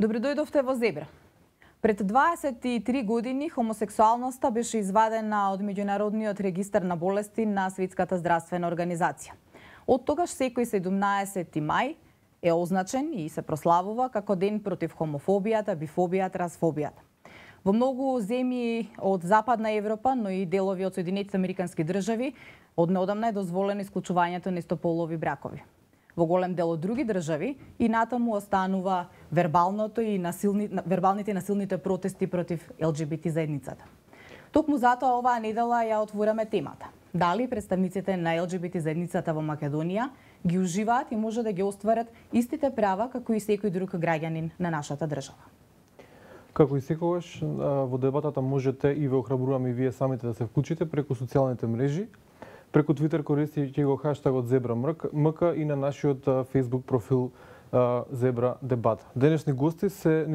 Добро дојдовте во Зебра. Пред 23 години хомосексуалноста беше извадена од Меѓународниот регистар на болести на Светската здравствена организација. Од тогаш секој 17 мај е означен и се прославува како ден против хомофобијата, бифобијата, трансфобијата. Во многу земји од Западна Европа, но и делови од Соединетите американски држави, од неодамна е дозволено исклучувањето на истополови бракови. Во голем дел од други држави и натаму останува вербалните и насилните протести против ЛГБТ заедницата. Токму затоа оваа недела ја отвораме темата. Дали представниците на ЛГБТ заедницата во Македонија ги уживаат и може да ги остварат истите права како и секој друг граѓанин на нашата држава. Како и секогаш, во дебатата можете и ве охрабруваме и вие самите да се вклучите преку социјалните мрежи, преку Твитер користејќи го хаштагот #ZebraMK и на нашиот Facebook профил Зебра Дебат. Денешни гости се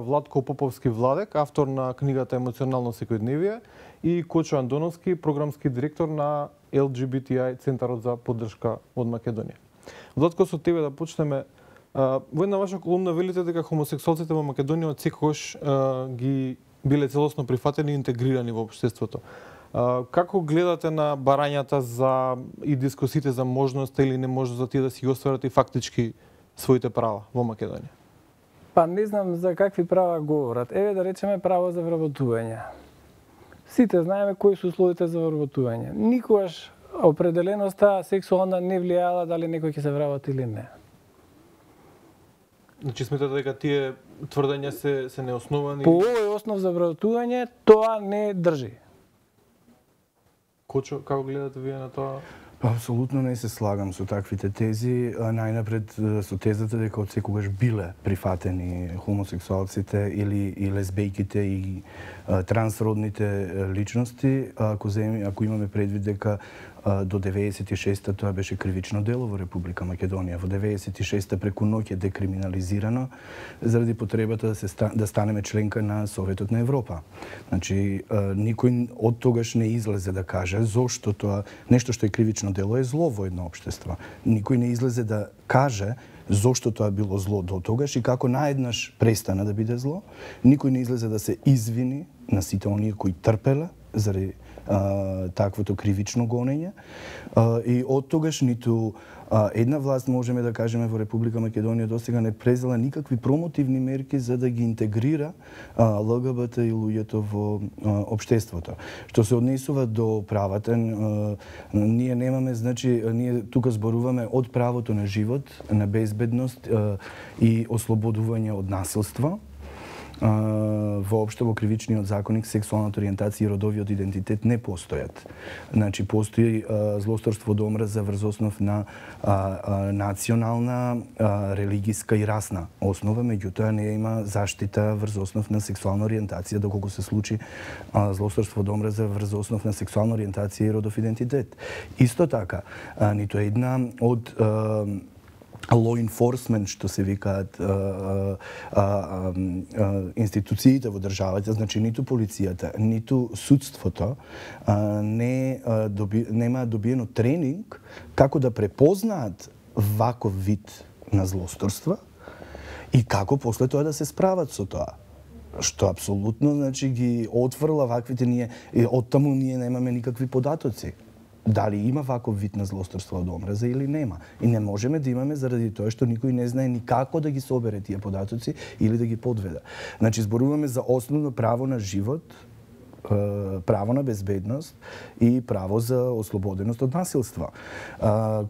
Владко Поповски Владек, автор на книгата Емоционално секојдневие, и Кочо Андоновски, програмски директор на LGBTI Центарот за поддршка од Македонија. Владко, со тебе да почнеме. Во една ваша колумна велите дека хомосексуалците во Македонија од секогаш ги биле целосно прифатени и интегрирани во општеството. Како гледате на барањата и дискусите за можноста или неможност за тие да си ги остварат и фактички своите права во Македонија? Па не знам за какви права говорат. Еве да речеме право за вработување. Сите знаеме кои се условите за вработување. Никогаш определеноста сексуална не влијала дали некој ќе се вработи или не. Значи сметате дека тие тврдења се неосновани? По овој основ за вработување тоа не држи. Кочо, како гледате вие на тоа? Апсолутно не се слагам со таквите тези. Најнапред со тезата дека од секогаш биле прифатени хомосексуалците или лесбејките и трансродните личности, ако имаме предвид дека до 96-та тоа беше кривично дело во Република Македонија. Во 96-та преку ноќ е декриминализирано заради потребата да станеме членка на Советот на Европа. Значи, никој од тогаш не излезе да каже зошто тоа нешто што е кривично дело е зло во едно општество. Никој не излезе да каже зошто тоа било зло до тогаш и како наеднаш престана да биде зло. Никој не излезе да се извини на сите оние кои трпеле заради таквото кривично гонење. И од тогаш ниту една власт, можеме да кажеме, во Република Македонија досега не презела никакви промотивни мерки за да ги интегрира ЛГБТ и луѓето во општеството. Што се однесува до правата, ние немаме, значи, ние тука зборуваме од правото на живот, на безбедност и ослободување од насилство. Воопшто во кривичниот законник сексуалната ориентација и родовиот идентитет не постојат. Значи постои злосторство од омраза врз основ на национална, религиска и расна основа, меѓутоа не има заштита врз основ на сексуална ориентација доколку се случи злосторство од омраза врз основ на сексуална ориентација и родов идентитет. Исто така, ниту една од law enforcement, што се викаат институциите во државата, значи ниту полицијата, ниту судството нема добиено тренинг како да препознаат ваков вид на злосторства и како после тоа да се справат со тоа. Што апсолутно, значи, ги отврла ваквите оттаму ние немаме никакви податоци. Дали има ваков вид на злосторство од омраза или нема. И не можеме да имаме заради тоа што никој не знае ни како да ги собере тие податоци или да ги подведе. Значи, зборуваме за основно право на живот, право на безбедност и право за ослободеност од насилство.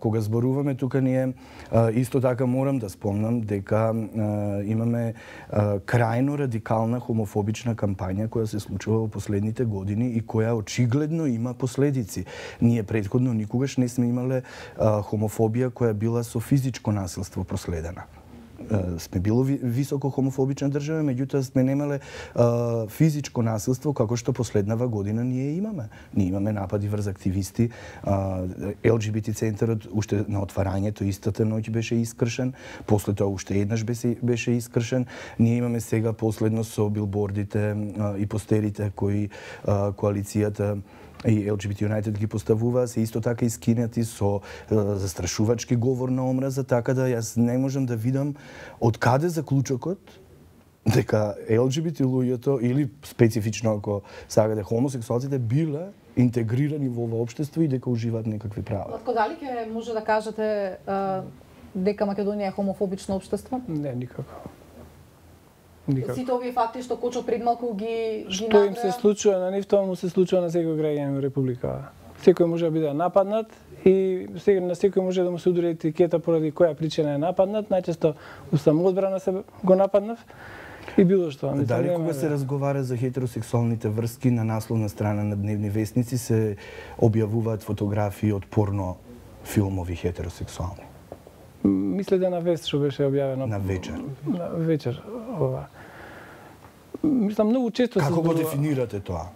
Кога зборуваме тука ние исто така морам да спомнам дека имаме крајно радикална хомофобична кампања која се случува во последните години и која очигледно има последици. Ние претходно никогаш не сме имале хомофобија која била со физичко насилство проследена. Сме било високо хомофобична држава, меѓутоа сме немале физичко насилство како што последнава година ние имаме. Ние имаме напади врз активисти, ЛГБТ центарот уште на отварањето истата ноќ беше искршен, после тоа уште еднаш беше искршен. Ние имаме сега последно со билбордите и постерите кои коалицијата и LGBT United ги поставува, се исто така искинати со застрашувачки говор на омраза, така да јас не можам да видам од каде заклучокот дека LGBT луѓето или специфично ако сакате хомосексуалците биле интегрирани во ова општество и дека уживаат некакви права. Латко, дали ќе може да кажете дека Македонија е хомофобично општество? Не, никако. Сите овие факти што Кочо пред малку ги Што им се случува на нив, тоа му се случува на секој граѓанин во Република. Секој може да биде нападнат и на секој може да му се удари етикета поради која причина е нападнат, најчесто у самоодбрана се го нападнав и било што. Дали кога се разговара за хетеросексуалните врски на насловна страна на дневни вестници се објавуваат фотографии од порно филмови хетеросексуални? Мисле да на вест што беше објавено. На вечер. На вечер ова. Мислам многу често Како се го дефинирате тоа?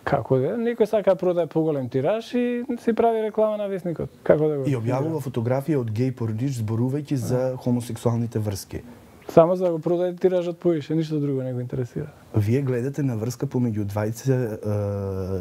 Како да? Некој сака да продае поголем тираж и си прави реклама на вестникот. Како да го? И објавува фотографија од геј породич зборувајќи за хомосексуалните врски. Само за да го продаде тиражот поише, ништо друго не го интересира. Вие гледате на врска помеѓу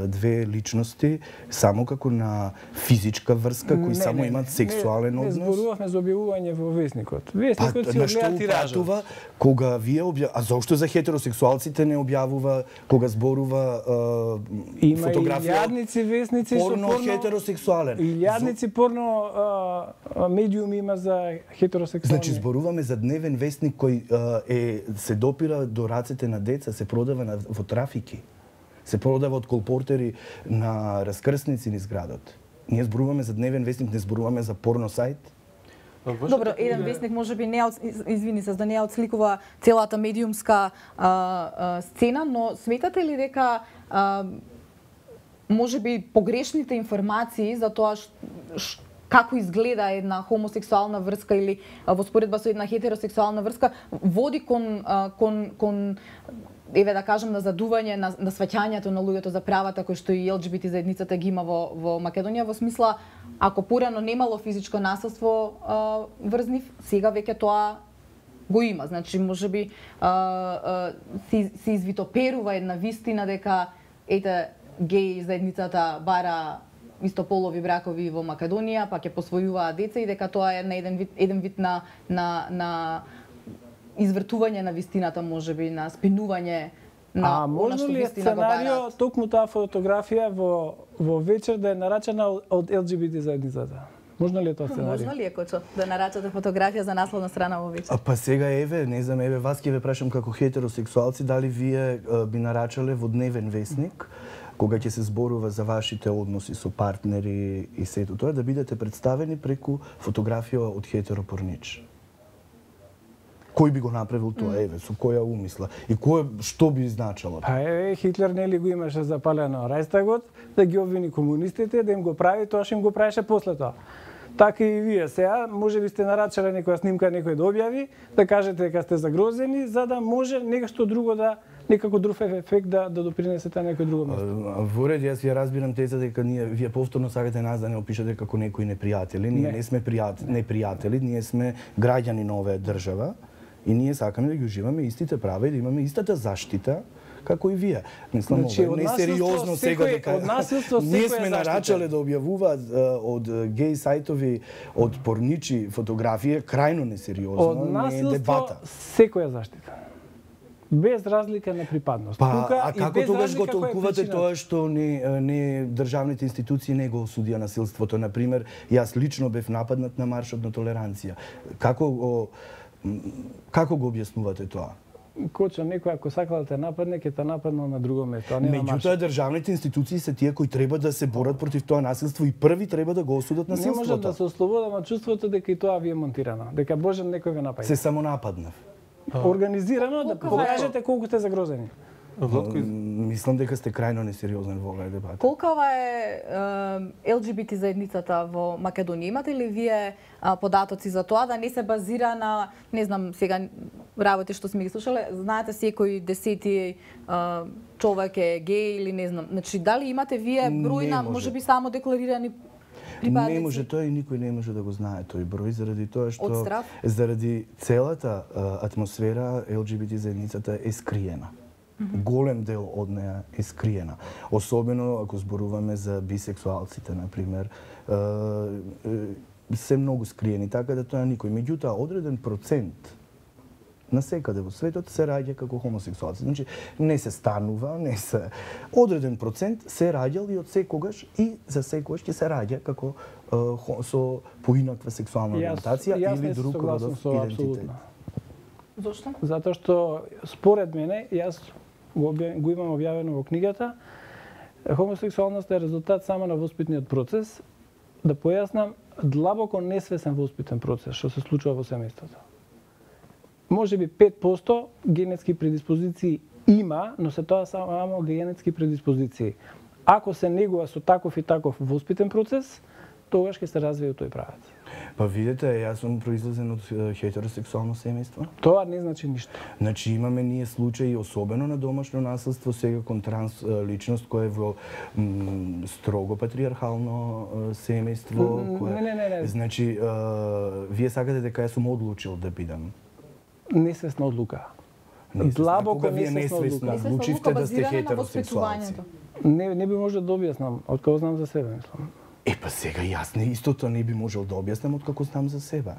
две личности само како на физичка врска кои само имаат сексуален однос? Не зборувавме за објавување во вестникот. Вестникот си огледа тиражот. Кога вие а зошто за хетеросексуалците не објавува кога зборува фотографија? Има илјадници вестници што порно хетеросексуален. Илјадници порно медиуми има за хетеросексуални. Значи зборуваме за дневен вестник кој се допира до рацете на деца, се продава во трафики. Се продава од колпортери на раскрсници низ градот. Ние зборуваме за дневен вестник, не зборуваме за порно сајт. Добро, еден вестник можеби не извини се да не отсликува целата медиумска сцена, но сметате ли дека можеби погрешните информации за тоа како изгледа една хомосексуална врска или во споредба со една хетеросексуална врска води кон еве да кажам на задување на сваќањето на луѓето за правата кои што и ЛГБТ заедницата ги има во Македонија, во смисла ако порано немало физичко насилство врз нив, сега веќе тоа го има. Значи можеби се извитоперува една вистина дека ете геј заедницата бара истополови бракови во Македонија, па ќе посвојуваат деца и дека тоа е на еден вид на извртување на вистината, можеби на спинување на она што вистина го бараат. А може ли токму таа фотографија во вечер да е нарачана од ЛГБТ заедницата? Можно ли е тоа сценарио? Можно ли е, Кочо, да нарачате фотографија за насловна страна во вечер? Па сега еве, не знам, еве вас ќе ве прашам како хетеросексуалци, дали вие би нарачале во дневен вестник кога ќе се зборува за вашите односи со партнери и сето тоа, да бидете представени преку фотографија од хетеропорнич. Кој би го направил тоа, еве, со која умисла? И што би значало? Па еве, Хитлер нели го имаше запалено Рајстагот, да ги обвини комунистите, да им го прави тоа што им го правеше после тоа. Така и вие сега, може би сте нарачале некоја снимка некој да објави, да кажете дека сте загрозени, за да може нешто друго да некако друг ефект да допринесете на некој друго место. Во ред, јас ја разбирам теза дека вие повторно сакате нас да не опишете како некои непријатели. Ние не сме непријатели, ние сме граѓани на оваа држава и ние сакаме да ги уживаме истите права и да имаме истата заштита како и вие. Мислам, значи, не сериозно сега дека ние сме нарачале да објавуваат од геј сајтови, од порничи фотографија, крајно несериозно, не е дебата. Секоја заштита. Без разлика на припадност. Па, а како тогаш го толкувате тоа што не државните институции не го осудија насилството? Например, јас лично бев нападнат на маршот на толеранција. Како го објаснувате тоа? Кочо, некој ако сакал да те нападне, ќе те нападнал на друго место, а не на маршот. Меѓутоа, државните институции се тие кои треба да се борат против тоа насилство и први треба да го осудат насилството. Не може да се ослободам од чувството дека и тоа ви е монтирано, дека Божем некој ве напаѓа. Се само нападнав. Организирано да покажете колку сте загрозени. Мислам дека сте крајно несериозен во оваа дебата. Колкава е ЛГБТ заедницата во Македонија? Имате ли вие податоци за тоа да не се базира на, не знам, сега работи што сме ги слушале, знаете секој десети човек е геј или не знам. Значи дали имате вие број на можеби само декларирани припадници? Не може тоа и никој не може да го знае тој број заради тоа што заради целата атмосфера ЛГБТ заедницата е скриена. Голем дел од неа е скриена. Особено ако зборуваме за бисексуалците, например, се многу скриени, така да тоа никој. Меѓутоа, одреден процент Насекаде во светот се раѓа како хомосексуалци. Значи, не се станува, не се... Одреден процент се раѓал и од секогаш и за секогаш ќе се раѓа како со поинаква сексуална ориентација или друг родов идентитет. Зошто? Затоа што според мене, јас го имам објавено во книгата, хомосексуалноста е резултат само на воспитниот процес. Да појаснам, длабоко несвесен воспитен процес што се случува во семејството. Може би 5% генетски предиспозиции има, но се тоа само генетски предиспозиции. Ако се негува со таков и таков воспитен процес, тогаш ќе се развие тој правец. Па видете, јас сум произлезен од хетеросексуално семејство. Тоа не значи ништо. Значи имаме ние случаи особено на домашно насилство, сега кон транс личност која е во строго патриархално семејство. Не. Значи, вие сакате дека јас сум одлучил да бидам. Несвесна одлука. Длабоко несвесна одлука. Одлучивте да сте хетеросексуалци. Не би може да објаснам, од кога знам за себе, мислам. Па сега јас не истото не би можел да објаснам од како знам за себе.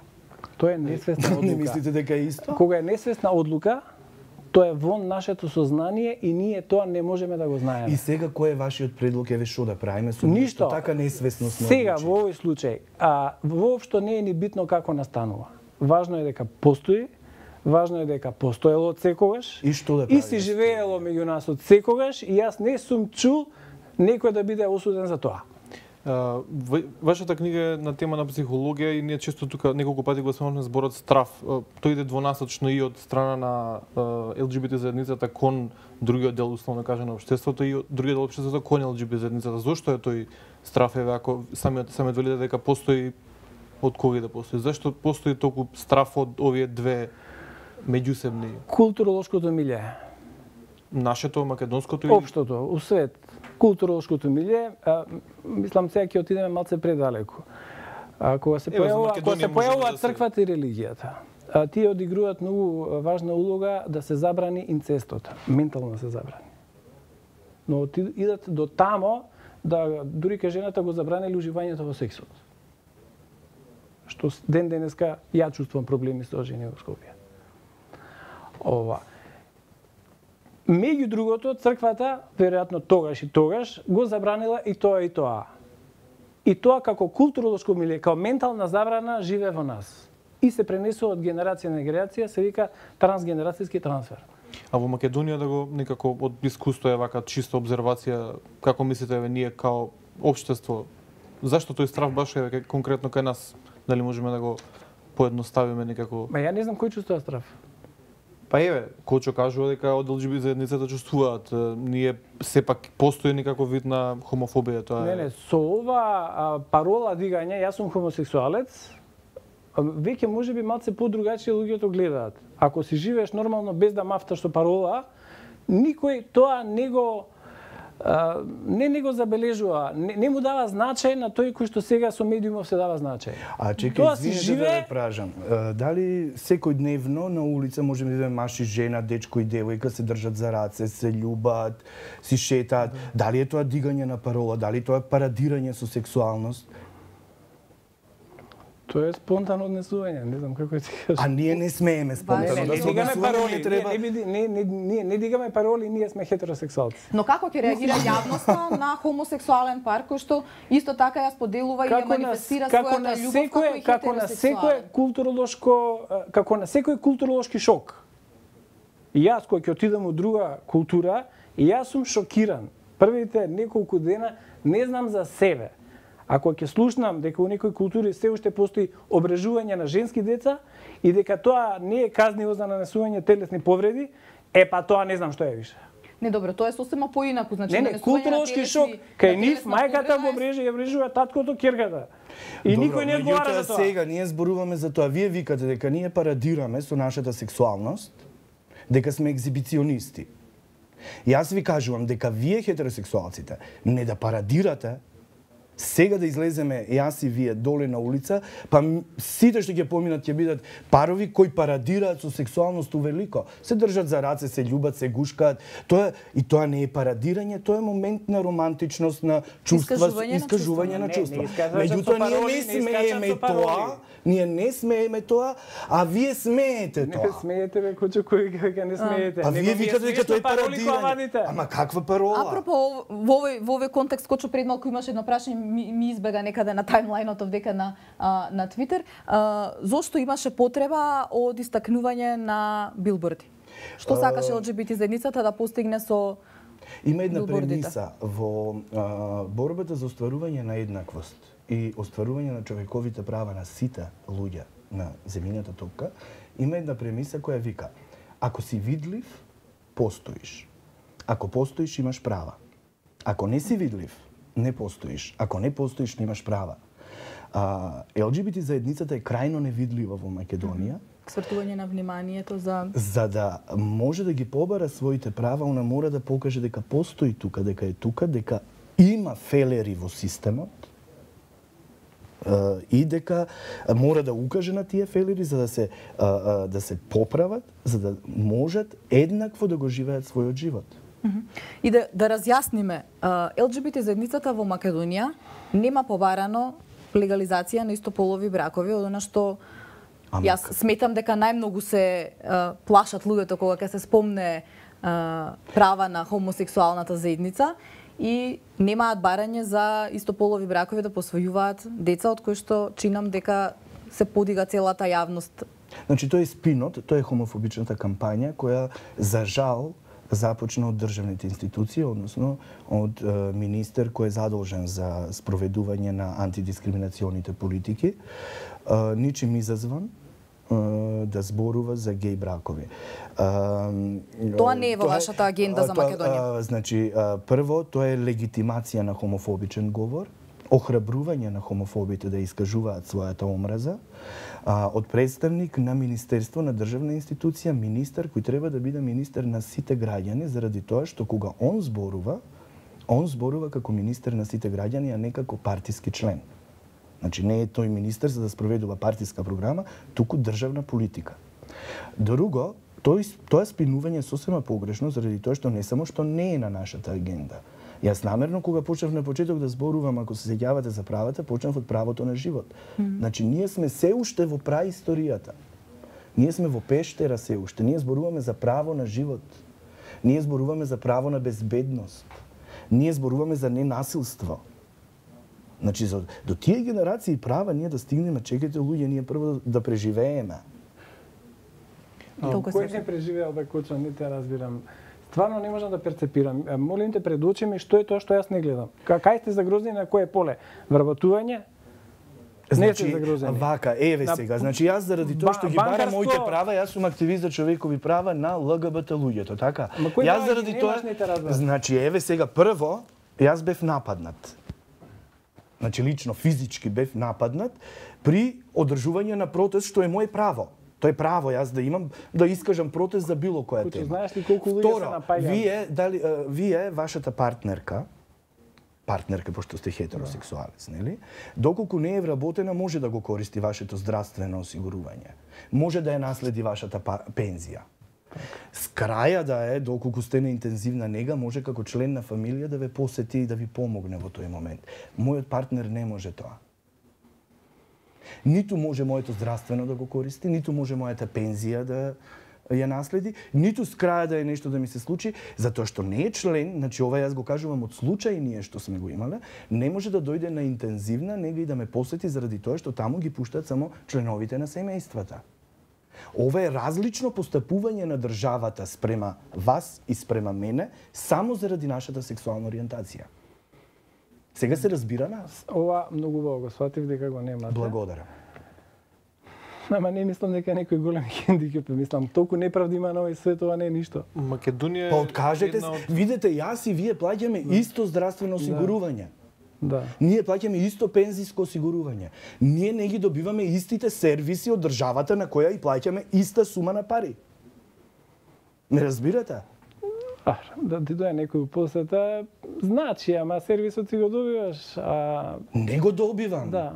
Тоа е несвесна одлука. Не мислите дека е исто? Кога е несвесна одлука, тоа е вон нашето сознание и ние тоа не можеме да го знаеме. И сега кој е вашиот предлог, еве што да правиме со ништо така несвесност на сега во овој случај, воопшто не е ни битно како настанува. Важно е дека постои, важно е дека постоело од секогаш и што да и си живеело меѓу нас од секогаш и јас не сум чул некој да биде осуден за тоа. Вашата книга е на тема на психологија и ние често тука неколку пати го спомнавме зборот страв. Тој иде двонасочно и од страна на ЛГБТ заедницата кон другиот дел, условно кажа, на општеството и од другиот дел општеството кон ЛГБТ заедницата. Зошто е тој страв, еве, ако самиот велите дека постои, од кога да постои? Зашто постои толку страв од овие две меѓусебни? Културолошкото милје. Нашето, македонското или општото, у свет. Културолошкото милје, мислам сега ќе отидеме малце предалеку. Кога се појавува црквата и религијата, тие одигруваат многу важна улога да се забрани инцестот, ментално се забрани. Но идат до тамо да дури кај жената го забранили уживањето во сексот. Што ден денеска ја чувствувам проблеми со жени во Скопје. Меѓу другото, црквата, веројатно тогаш и тогаш, го забранила и тоа и тоа. И тоа како културолошко милје, како ментална забрана, живее во нас. И се пренесува од генерација на генерација, се вика трансгенерацијски трансфер. А во Македонија да го некако од искуство е вака чиста обзервација, како мислите еве ние као општество, зашто тој страв баш е конкретно кај нас? Дали можеме да го поедноставиме некако? Ја не знам кој чувствува страв. Па еве, Кочо кажува дека од ЛГБТ заедницата чувствуваат, ние сепак постои некако вид на хомофобија, тоа е. Не, со ова парола дигање, јас сум хомосексуалец, веќе можеби малце подругачие луѓето гледаат. Ако си живееш нормално без да мафташ со парола, никој тоа не го забележува, не му дава значај на тој кој што сега со медиумов се дава значај. Чекај, извинете да ве пражам. Дали секојдневно на улица можеме да видиме маши, жена, дечко и девојка се држат за раце, се љубат, си шетаат? Дали е тоа дигање на парола, дали тоа е парадирање со сексуалност? Тоа е спонтано однесување, не знам како ти кажам. А ние не смееме спонтано да се однесуваме, не дигаме пароли, ние сме хетеросексуалци. Но како ќе реагира јавноста на хомосексуален пар кој што исто така ја споделува и ја манифестира својата љубов како и хетеросексуален? Како на секој културолошки шок. И јас кој ќе отидам од друга култура, и јас сум шокиран. Првите неколку дена не знам за себе. Ако ќе слушнам дека во некои култури се уште постои обрежување на женски деца и дека тоа не е казниво за нанесување телесни повреди, па тоа не знам што е више. Не, добро, тоа е сосема поинаку, значи не, културолошки шок, кај нив мајката го обрежа, ја обрежува таткото, ќерката. И никој не одговара за тоа. Сега ние зборуваме за тоа, вие викате дека ние парадираме со нашата сексуалност, дека сме екзибиционисти. Јас ви кажувам дека вие хетеросексуалците не да парадирате, Сега да излеземе јас и вие доле на улица, па сите што ќе поминат ќе бидат парови кои парадираат со сексуалност увелико. Се држат за раце, се љубат, се гушкаат. Тоа не е парадирање, тоа е момент на романтичност, на чувства, искажување на чувства. Меѓутоа ние не смееме тоа, а вие смеете тоа. Не смеете бе, куче кој ќе не смеете. А вие викате дека тоа е парадирање. Ама каква парола? Апропо во овој контекст, кочо пред малку имаше едно прашање, ми избега некаде на таймлајнот овдека на Твитер, зошто имаше потреба од истакнување на билборди? Што сакаше ЛГБТ заедницата да постигне со Има една билбордите? премиса во борбата за остварување на еднаквост и остварување на човековите права на сите луѓе на земјината топка, има една премиса која вика: ако си видлив, постоиш. Ако постоиш, имаш права. Ако не си видлив, не постоиш. Ако не постоиш, немаш права. ЛГБТ заедницата е крајно невидлива во Македонија. свртување на вниманието За да може да ги побара своите права, она мора да покаже дека постои тука, дека е тука, дека има фелери во системот и дека мора да укаже на тие фелери за да се поправат, за да можат еднакво да го живеат својот живот. И да разјасниме, ЛГБТ заедницата во Македонија нема побарано легализација на истополови бракови, од она што јас сметам дека најмногу се плашат луѓето кога ќе се спомне права на хомосексуалната заедница и немаат барање за истополови бракови да посвојуваат деца, од кои што чинам дека се подига целата јавност. Значи, тој е спинот, тоа е хомофобичната кампања која, за жал, започна од државните институции, односно од министер кој е задолжен за спроведување на антидискриминационите политики, ничим изазван да зборува за геј бракови. Тоа не е во вашата агенда за Македонија. Значи, прво, тоа е легитимација на хомофобичен говор, охрабрување на хомофобите да искажуваат својата омраза, од представник на Министерство на државна институција, министер кој треба да биде министер на сите граѓани, заради тоа што кога он зборува како министер на сите граѓани, а не како партиски член. Значи, не е тој министер за да спроведува партиска програма, туку државна политика. Друго, тоа спинување е сосема погрешно, заради тоа што не само што не е на нашата агенда. Јас намерно, кога почнав на почеток да зборувам, ако се сеќавате за правата, почнав од правото на живот. Значи, ние сме се уште во праисторијата. Ние сме во пештера се уште. Ние зборуваме за право на живот. Ние зборуваме за право на безбедност. Ние зборуваме за ненасилство. Значи, до тие генерации права ние да стигнеме, чекайте луѓе, ние прво да преживееме. Кој не преживеал да куча, не те разбирам. Стварно не можам да перцепирам. Молим те пред очи ми што е тоа што јас не гледам. Кај сте загрозени на кое поле? Вработување? Не сте загрозени. Вака, еве сега. Значи јас заради тоа што ги барам моите права, јас сум активист за човекови права на ЛГБТ луѓето, така? Јас заради тоа, значи еве сега прво, јас бев нападнат. Значи лично физички бев нападнат при одржување на протест што е моje право. Тоа е право јас да имам да искажам протест за било која тема. Знаеш ли колку луѓе се напаѓаат? Вие вашата партнерка пошто сте хетеросексуалец, нели? Доколку не е вработена, може да го користи вашето здравствено осигурување. Може да ја наследи вашата пензија. С краја да е, доколку сте на интензивна нега, може како член на фамилија да ве посети и да ви помогне во тој момент. Мојот партнер не може тоа. Ниту може моето здравствено да го користи, ниту може мојата пензија да ја наследи, ниту с краја да е нешто да ми се случи, затоа што не е член, значи ова јас го кажувам од случај ние што сме го имале, не може да дојде на интензивна нега и да ме посети заради тоа што таму ги пуштаат само членовите на семејствата. Ова е различно постапување на државата спрема вас и спрема мене, само заради нашата сексуална ориентација. Сега се разбира нас. Ова многу го сватив дека го немате. Благодарам. Ама не мислам дека е некој голем хендикеп, мислам толку неправди има на овој свет, ова не е ништо. Македонија Па откажете, видете, јас и вие плаќаме исто здравствено осигурување. Да. Ние плаќаме исто пензиско осигурување. Ние не ги добиваме истите сервиси од државата на која и плаќаме иста сума на пари. Не разбирате? Да ти дое некој посета, значи, ама сервисот си го добиваш, Не го добивам. да.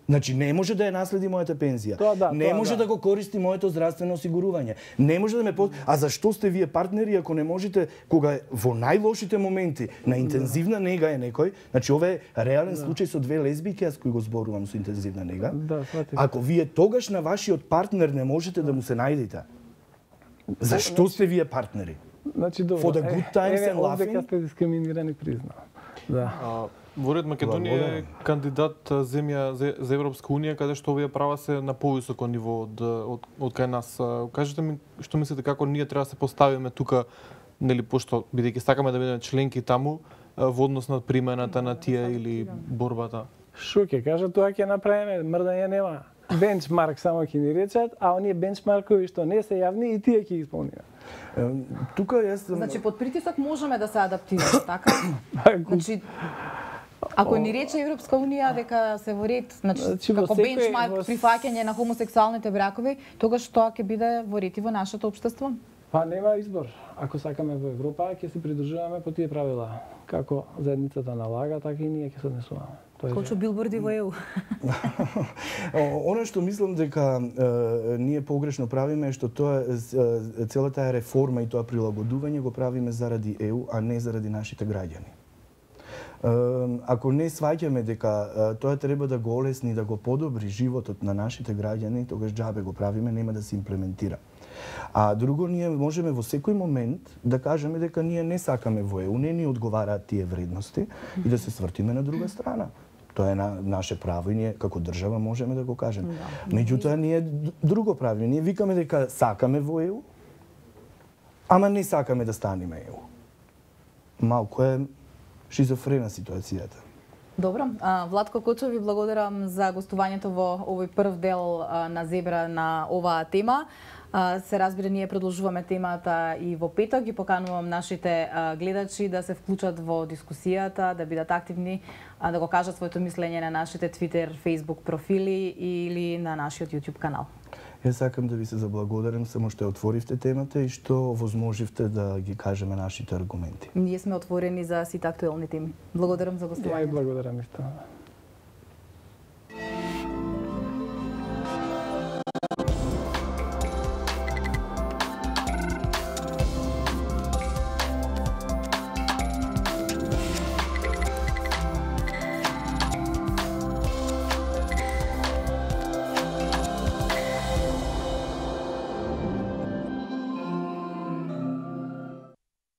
Значи не може да ја наследи мојата пензија. Не може да го користи моето здравствено осигурување. Не може да ме А зашто сте вие партнери ако не можете кога во најлошите моменти на интензивна нега е некој, значи ова е реален случај со две лесбијки аз кои го зборувам со интензивна нега. Да, сватив. Ако вие тогаш на вашиот партнер не можете да му се најдете, зашто сте вие партнери? Значи добро. For the good times and laughing? Овдека сте дискриминирани, признав. Да. Во ред Македонија е кандидат земја за Европска унија, каде што овие права се на повисоко ниво од кај нас. Кажете ми што мислите како ние треба да се поставиме тука, нели, пошто бидејќи сакаме да бидеме членки таму, во однос на примената на тие или борбата? Шо ќе кажа, тоа ќе направиме, мрдање нема. Бенчмарк само ќе ни речат, а оние бенчмаркови што не се јавни и тие ќе исполнија. Тука јас Значи под притисок можеме да се адаптираме, така? Значи ако ни рече Европска унија дека се во ред, значи како бенчмарк прифаќање на хомосексуалните бракови, тогаш тоа ќе биде во ред и во нашето општество? Па нема избор. Ако сакаме во Европа, ќе се придржуваме по тие правила. Како заедницата налага, така и ние ќе се однесуваме. Колку билборди во ЕУ. Оно што мислам дека ние погрешно правиме е што тоа цела таа реформа и тоа прилагодување го правиме заради ЕУ, а не заради нашите граѓани. Ако не сваќаме дека тоа треба да го олесни, да го подобри животот на нашите граѓани, тогаш џабе го правиме, нема да се имплементира. А друго, ние можеме во секој момент да кажеме дека ние не сакаме во ЕУ, не ни одговараат тие вредности и да се свртиме на друга страна. Тоа е наше право и ние како држава можеме да го кажеме. Меѓутоа ние друго правиме. Ние викаме дека сакаме во ЕУ, ама не сакаме да станеме ЕУ. Малку е шизофрена ситуацијата. Добро. Владко Кочов, ви благодарам за гостувањето во овој прв дел на Зебра на оваа тема. Се разбира, ние продолжуваме темата и во петок. Ги поканувам нашите гледачи да се вклучат во дискусијата, да бидат активни, да го кажат своето мислење на нашите Twitter, Facebook профили или на нашиот YouTube канал. Јас сакам да ви се заблагодарам само што ја отворивте темата и што возможивте да ги кажеме нашите аргументи. Ние сме отворени за сите актуелни теми. Благодарам за гостувањето. Ја и благодарам исто.